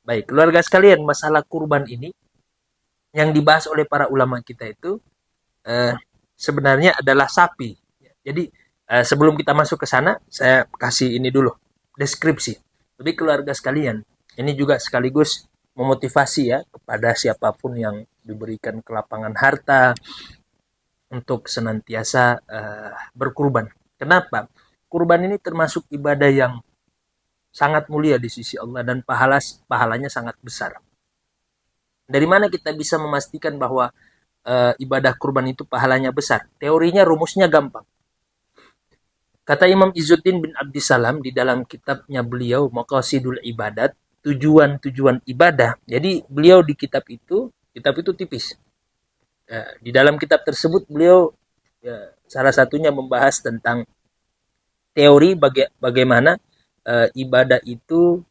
Baik, keluarga sekalian, masalah kurban ini yang dibahas oleh para ulama kita itu eh, sebenarnya adalah sapi. Jadi sebelum kita masuk ke sana, saya kasih ini dulu deskripsi. Jadi keluarga sekalian, ini juga sekaligus memotivasi ya kepada siapapun yang diberikan kelapangan harta untuk senantiasa berkurban. Kenapa? Kurban ini termasuk ibadah yang sangat mulia di sisi Allah dan pahalanya sangat besar. Dari mana kita bisa memastikan bahwa ibadah kurban itu pahalanya besar? Teorinya rumusnya gampang. Kata Imam Izzuddin bin Abdissalam di dalam kitabnya beliau Maqasidul Ibadat, tujuan-tujuan ibadah. Jadi beliau di kitab itu tipis. Di dalam kitab tersebut beliau salah satunya membahas tentang teori bagaimana ibadah itu,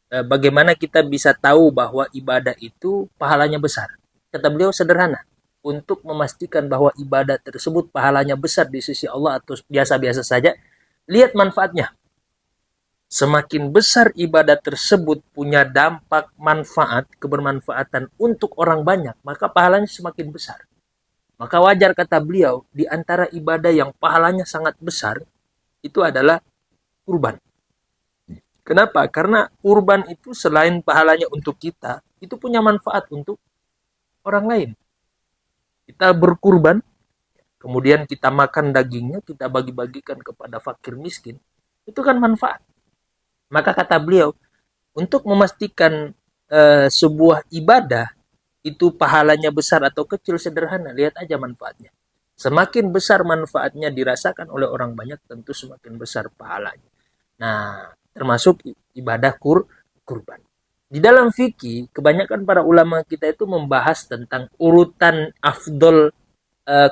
bagaimana kita bisa tahu bahwa ibadah itu pahalanya besar. Kata beliau sederhana, untuk memastikan bahwa ibadah tersebut pahalanya besar di sisi Allah atau biasa-biasa saja, lihat manfaatnya. Semakin besar ibadah tersebut punya dampak manfaat, kebermanfaatan untuk orang banyak, maka pahalanya semakin besar. Maka wajar kata beliau, di antara ibadah yang pahalanya sangat besar, itu adalah kurban. Kenapa? Karena kurban itu selain pahalanya untuk kita, itu punya manfaat untuk orang lain. Kita berkurban, kemudian kita makan dagingnya, kita bagi-bagikan kepada fakir miskin, itu kan manfaat. Maka kata beliau, untuk memastikan sebuah ibadah itu pahalanya besar atau kecil sederhana, lihat aja manfaatnya. Semakin besar manfaatnya dirasakan oleh orang banyak, tentu semakin besar pahalanya. Nah, termasuk ibadah kurban. Di dalam fikih, kebanyakan para ulama kita itu membahas tentang urutan afdol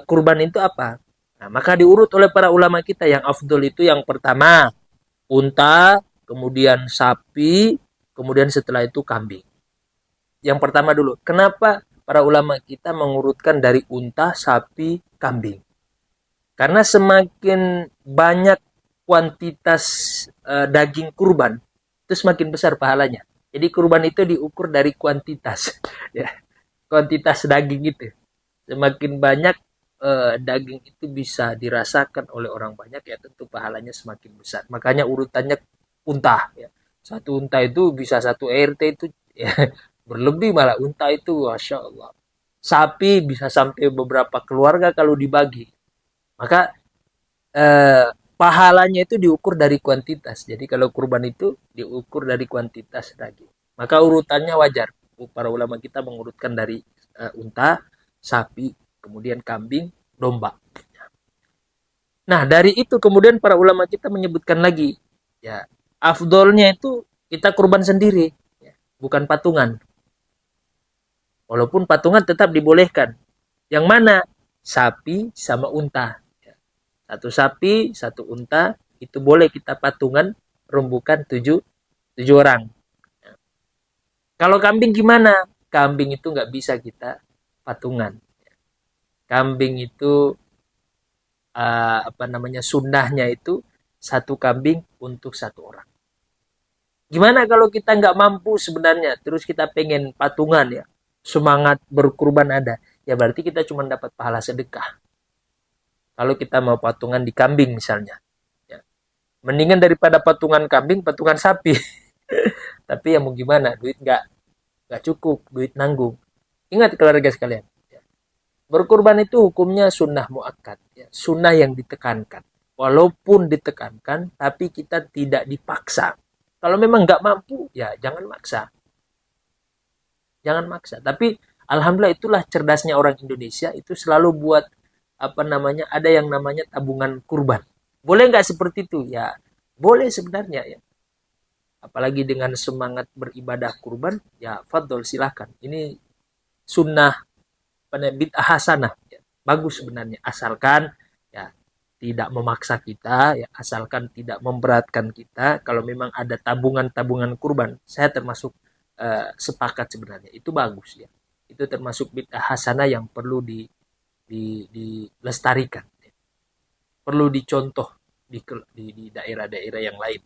kurban itu apa. Nah, maka diurut oleh para ulama kita yang afdol itu yang pertama unta, kemudian sapi, kemudian setelah itu kambing. Yang pertama dulu, kenapa para ulama kita mengurutkan dari unta, sapi, kambing? Karena semakin banyak kuantitas daging kurban, itu semakin besar pahalanya. Jadi kurban itu diukur dari kuantitas, ya, kuantitas daging itu. Semakin banyak daging itu bisa dirasakan oleh orang banyak, ya tentu pahalanya semakin besar. Makanya urutannya unta. Ya. Satu unta itu bisa satu RT itu, ya, berlebih malah unta itu, masya Allah. Sapi bisa sampai beberapa keluarga kalau dibagi. Maka eh, pahalanya itu diukur dari kuantitas. Jadi kalau kurban itu diukur dari kuantitas daging. Maka urutannya wajar. Para ulama kita mengurutkan dari unta, sapi, kemudian kambing, domba. Nah, dari itu kemudian para ulama kita menyebutkan lagi, ya, afdolnya itu kita kurban sendiri, ya, bukan patungan. Walaupun patungan tetap dibolehkan. Yang mana? Sapi sama unta. Satu sapi, satu unta, itu boleh kita patungan rumbukan tujuh orang. Kalau kambing gimana? Kambing itu nggak bisa kita patungan. Kambing itu apa namanya, sunnahnya itu satu kambing untuk satu orang. Gimana kalau kita nggak mampu sebenarnya, terus kita pengen patungan ya, semangat berkurban ada, ya berarti kita cuma dapat pahala sedekah. Kalau kita mau patungan di kambing misalnya, ya. Mendingan daripada patungan kambing, patungan sapi. Tapi ya mau gimana, duit nggak cukup, duit nanggung. Ingat keluarga sekalian, ya. Berkurban itu hukumnya sunnah muakkad, ya. Sunnah yang ditekankan. Walaupun ditekankan, tapi kita tidak dipaksa. Kalau memang nggak mampu, ya jangan maksa. Jangan maksa. Tapi alhamdulillah itulah cerdasnya orang Indonesia, itu selalu buat apa namanya, ada yang namanya tabungan kurban. Boleh nggak seperti itu? Ya boleh sebenarnya ya. Apalagi dengan semangat beribadah kurban, ya fadol silahkan. Ini sunnah bid'ah hasanah. Ya. Bagus sebenarnya, asalkan ya tidak memaksa kita, ya asalkan tidak memberatkan kita. Kalau memang ada tabungan-tabungan kurban, saya termasuk sepakat sebenarnya. Itu bagus ya. Itu termasuk bid'ah hasanah yang perlu dilestarikan. Perlu dicontoh di daerah-daerah yang lain.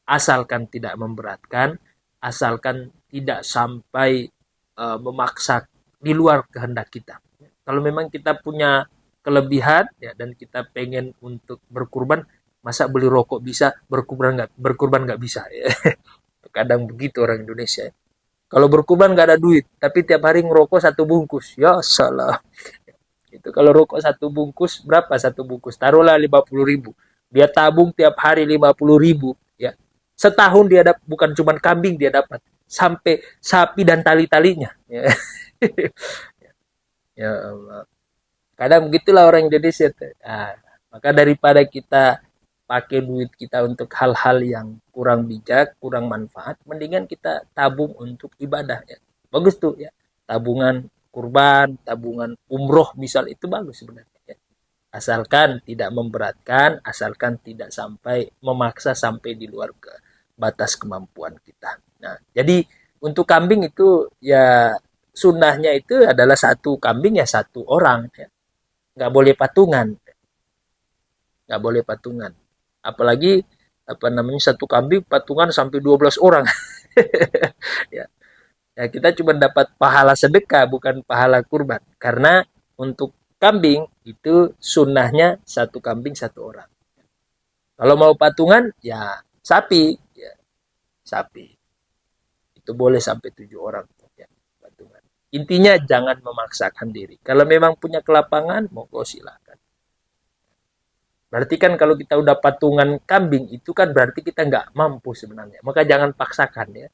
Asalkan tidak memberatkan, asalkan tidak sampai memaksa di luar kehendak kita. Kalau memang kita punya kelebihan ya dan kita pengen untuk berkurban, masa beli rokok bisa, berkurban nggak bisa ya. Kadang begitu orang Indonesia. Kalau berkurban nggak ada duit, tapi tiap hari ngerokok satu bungkus, ya salah. Itu kalau rokok satu bungkus berapa satu bungkus? Taruhlah 50.000. Dia tabung tiap hari 50.000 ya. Setahun dia dapat bukan cuma kambing dia dapat, sampai sapi dan tali-talinya. Ya. Ya Allah. Kadang begitulah orang Indonesia. Nah, maka daripada kita pakai duit kita untuk hal-hal yang kurang bijak, kurang manfaat, mendingan kita tabung untuk ibadah ya. Bagus tuh ya. Tabungan kurban, tabungan umroh misal itu bagus sebenarnya ya. Asalkan tidak memberatkan, asalkan tidak sampai memaksa sampai di luar ke batas kemampuan kita. Nah, jadi untuk kambing itu ya sunnahnya itu adalah satu kambing ya satu orang ya. Nggak boleh patungan, nggak boleh patungan. Apalagi apa namanya satu kambing patungan sampai 12 orang. Ya. Ya, kita cuma dapat pahala sedekah bukan pahala kurban. Karena untuk kambing itu sunnahnya satu kambing satu orang. Kalau mau patungan ya sapi, ya, sapi. Itu boleh sampai 7 orang ya, patungan. Intinya jangan memaksakan diri. Kalau memang punya kelapangan, monggo silakan. Berarti kan kalau kita udah patungan kambing itu kan berarti kita nggak mampu sebenarnya. Maka jangan paksakan ya.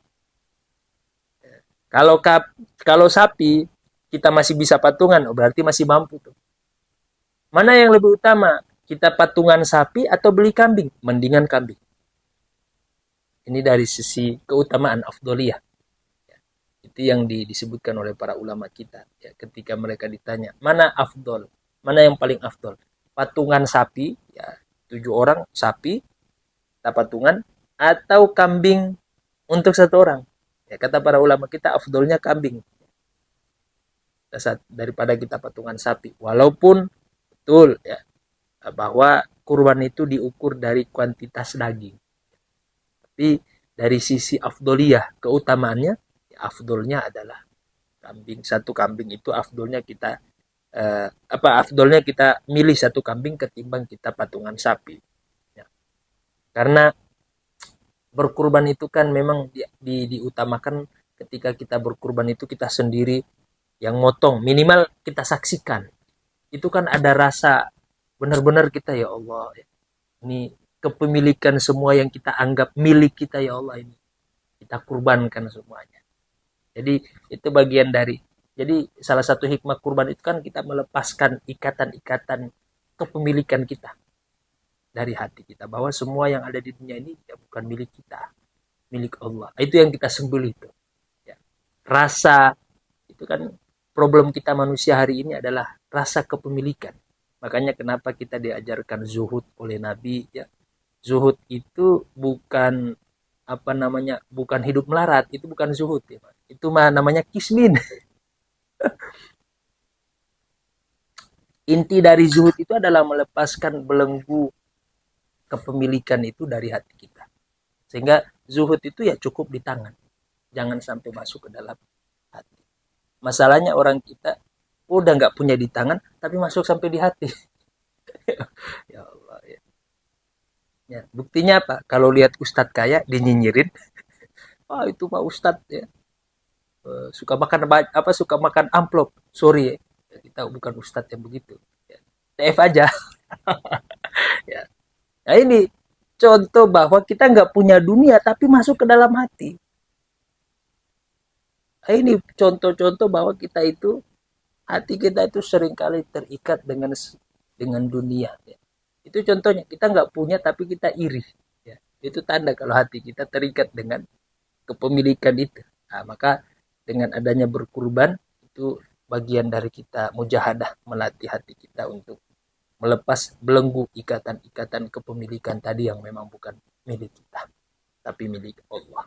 Kalau sapi kita masih bisa patungan, oh berarti masih mampu tuh. Mana yang lebih utama? Kita patungan sapi atau beli kambing? Mendingan kambing. Ini dari sisi keutamaan afdoliyah. Itu yang disebutkan oleh para ulama kita. Ya, ketika mereka ditanya, mana afdol? Mana yang paling afdol? Patungan sapi, ya 7 orang sapi, kita patungan, atau kambing untuk 1 orang. Ya, kata para ulama kita afdolnya kambing daripada kita patungan sapi. Walaupun betul ya bahwa kurban itu diukur dari kuantitas daging. Tapi dari sisi afdoliyah keutamaannya, ya, afdolnya adalah kambing. Satu kambing itu afdolnya kita afdolnya kita milih satu kambing ketimbang kita patungan sapi. Ya. Karena berkurban itu kan memang diutamakan ketika kita berkurban itu kita sendiri yang motong, minimal kita saksikan. Itu kan ada rasa benar-benar kita ya Allah. Ini kepemilikan semua yang kita anggap milik kita ya Allah ini. Kita kurbankan semuanya. Jadi itu bagian dari. Jadi salah satu hikmah kurban itu kan kita melepaskan ikatan-ikatan kepemilikan kita dari hati kita. Bahwa semua yang ada di dunia ini ya bukan milik kita. Milik Allah. Itu yang kita sembelih itu. Ya. Rasa itu kan problem kita manusia hari ini adalah rasa kepemilikan. Makanya kenapa kita diajarkan zuhud oleh Nabi ya. Zuhud itu bukan bukan hidup melarat, itu bukan zuhud ya. Itu namanya kismin. Inti dari zuhud itu adalah melepaskan belenggu kepemilikan itu dari hati kita. Sehingga zuhud itu ya cukup di tangan. Jangan sampai masuk ke dalam hati. Masalahnya orang kita udah nggak punya di tangan, tapi masuk sampai di hati. Ya Allah ya. Ya, buktinya apa? Kalau lihat ustadz kaya dinyinyirin, wah itu mah ustadz ya. Suka makan amplop. Sorry ya. Kita bukan ustadz yang begitu. Ya. TF aja. Ya. Nah ini contoh bahwa kita nggak punya dunia tapi masuk ke dalam hati. Nah, ini contoh-contoh bahwa kita itu hati kita itu seringkali terikat dengan dunia. Ya. Itu contohnya kita nggak punya tapi kita iri. Ya. Itu tanda kalau hati kita terikat dengan kepemilikan itu. Nah, maka dengan adanya berkurban itu bagian dari kita mujahadah melatih hati kita untuk melepas belenggu ikatan-ikatan kepemilikan tadi yang memang bukan milik kita tapi milik Allah.